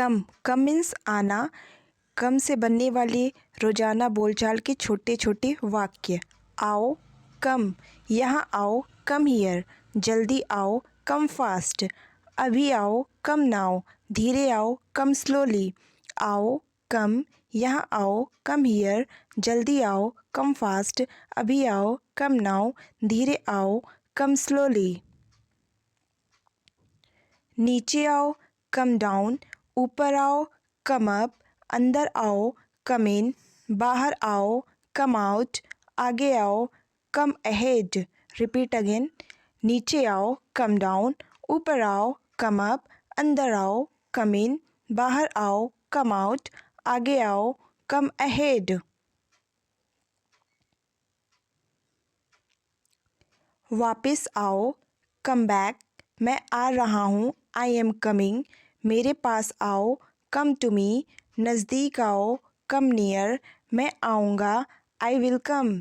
Come means आना। कम से बनने वाले रोजाना बोलचाल के छोटे छोटे वाक्य। आओ, कम, यहाँ आओ, कम हियर। जल्दी आओ, कम फास्ट। अभी आओ, कम नाउ। धीरे आओ, कम स्लोली। आओ, कम, यहाँ आओ, कम हियर। जल्दी आओ, कम फास्ट। अभी आओ, कम नाउ। धीरे आओ, कम स्लोली। नीचे आओ, कम डाउन। ऊपर आओ, कम अप। अंदर आओ, कम इन। बाहर आओ, कम आउट। आगे आओ, कम अहेड। Repeat again. नीचे आओ, कम डाउन। ऊपर आओ, कम अप। अंदर आओ, कम इन। बाहर आओ, कम आउट। आगे आओ, कम अहेड। वापस आओ, कम बैक। मैं आ रहा हूँ, आई एम कमिंग। मेरे पास आओ, कम टू मी। नज़दीक आओ, कम नियर। मैं आऊँगा, आई विल कम।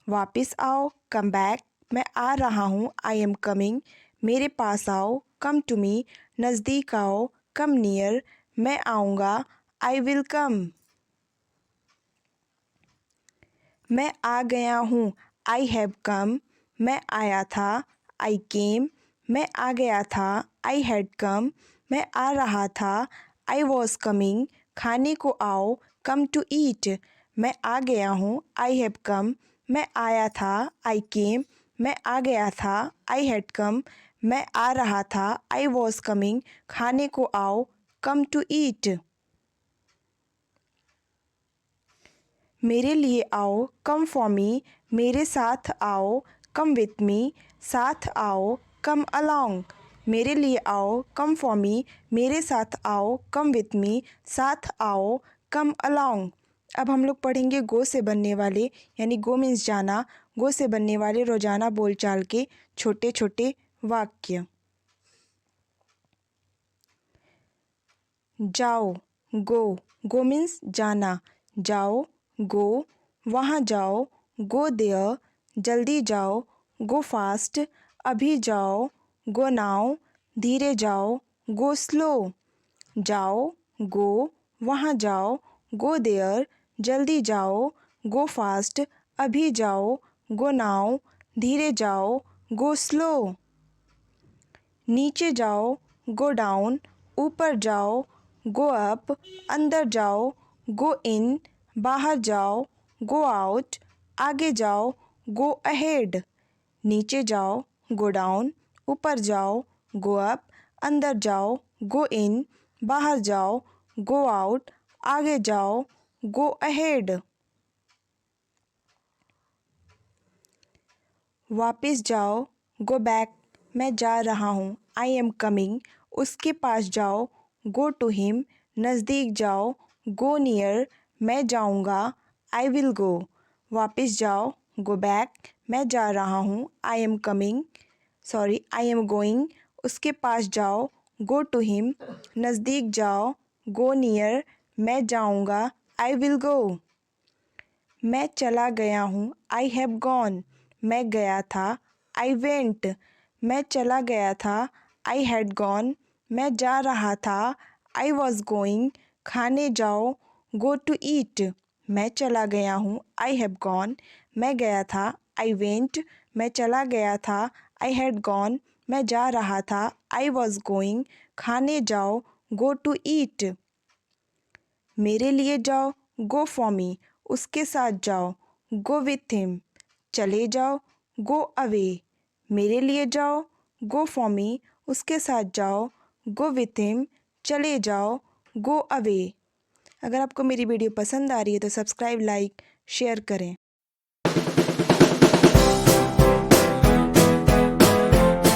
वापस आओ, कम बैक। मैं आ रहा हूँ, आई एम कमिंग। मेरे पास आओ, कम टू मी। नज़दीक आओ, कम नियर। मैं आऊँगा, आई विल कम। मैं आ गया हूँ, आई हैव कम। मैं आया था, आई केम। मैं आ गया था, आई हैड कम। मैं आ रहा था, आई वॉज कमिंग। खाने को आओ, कम टू ईट। मैं आ गया हूँ, आई हैव कम। मैं आया था, आई केम। मैं आ गया था, आई हैड कम। मैं आ रहा था, आई वॉज कमिंग। खाने को आओ, कम टू ईट। मेरे लिए आओ, कम फॉर मी। मेरे साथ आओ, कम विथ मी। साथ आओ, कम अलोंग। मेरे लिए आओ, कम फॉर मी। मेरे साथ आओ, कम विथ मी। साथ आओ, कम अलोंग। अब हम लोग पढ़ेंगे गो से बनने वाले, यानी गो मीन्स जाना, गो से बनने वाले रोजाना बोलचाल के छोटे छोटे वाक्य। जाओ, गो। गो मीन्स जाना। जाओ, गो। वहाँ जाओ, गो देयर। जल्दी जाओ, गो फास्ट। अभी जाओ, गो नाउ। धीरे जाओ, गो स्लो। जाओ, गो। वहाँ जाओ, गो देयर। जल्दी जाओ, गो फास्ट। अभी जाओ, गो नाउ। धीरे जाओ, गो स्लो। नीचे जाओ, गो डाउन। ऊपर जाओ, गो अप। अंदर जाओ, गो इन। बाहर जाओ, गो आउट। आगे जाओ, गो अहेड। नीचे जाओ, गो डाउन। ऊपर जाओ, गो अप। अंदर जाओ, गो इन। बाहर जाओ, गो आउट। आगे जाओ, गो अहेड। वापस जाओ, गो बैक। मैं जा रहा हूँ, आई एम कमिंग। उसके पास जाओ, गो टू हिम। नज़दीक जाओ, गो नियर। मैं जाऊँगा, आई विल गो। वापस जाओ, गो बैक। मैं जा रहा हूँ, I am coming, I am going. उसके पास जाओ, गो टू हिम। नज़दीक जाओ, गो नियर। मैं जाऊँगा, आई विल गो। मैं चला गया हूँ, आई हैव गॉन। मैं गया था, आई वेंट। मैं चला गया था, आई हैड गॉन। मैं जा रहा था, आई वॉज गोइंग। खाने जाओ, गो टू ईट। मैं चला गया हूँ, आई हैव गॉन। मैं गया था, आई वेंट। मैं चला गया था, आई हैड गॉन। मैं जा रहा था, आई वॉज गोइंग। खाने जाओ, गो टू ईट। मेरे लिए जाओ, गो फॉर मी। उसके साथ जाओ, गो विथ हिम। चले जाओ, गो अवे। मेरे लिए जाओ, गो फॉर मी। उसके साथ जाओ, गो विथ हिम। चले जाओ, गो अवे। अगर आपको मेरी वीडियो पसंद आ रही है तो सब्सक्राइब, लाइक, शेयर करें।